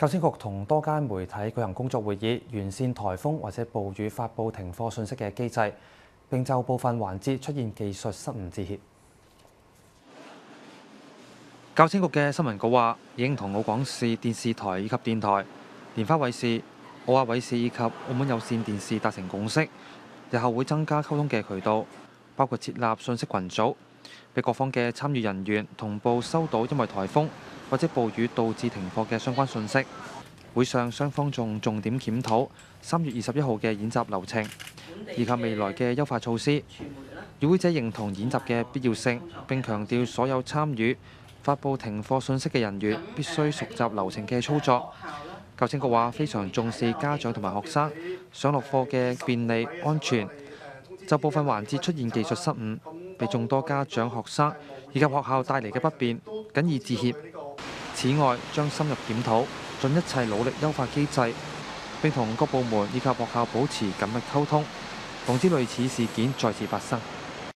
教青局同多間媒體舉行工作會議，完善颱風或者暴雨發布停課信息嘅機制，並就部分環節出現技術失誤致歉。教青局嘅新聞稿話，已經同澳廣視電視台以及電台、蓮花衛視、澳亞衛視以及澳門有線電視達成共識，日後會增加溝通嘅渠道，包括設立信息群組，俾各方嘅參與人員同步收到因為颱風或者暴雨導致停課嘅相關信息。會上雙方仲重點檢討3月21號嘅演習流程，以及未來嘅優化措施。與會者認同演習嘅必要性，並強調所有參與發布停課信息嘅人員必須熟習流程嘅操作。教青局話非常重視家長同埋學生上落課嘅便利安全，就部分環節出現技術失誤，俾眾多家長、學生以及學校帶嚟嘅不便，謹以致歉。此外，將深入檢討，盡一切努力優化機制，並同各部門以及學校保持緊密溝通，防止類似事件再次發生。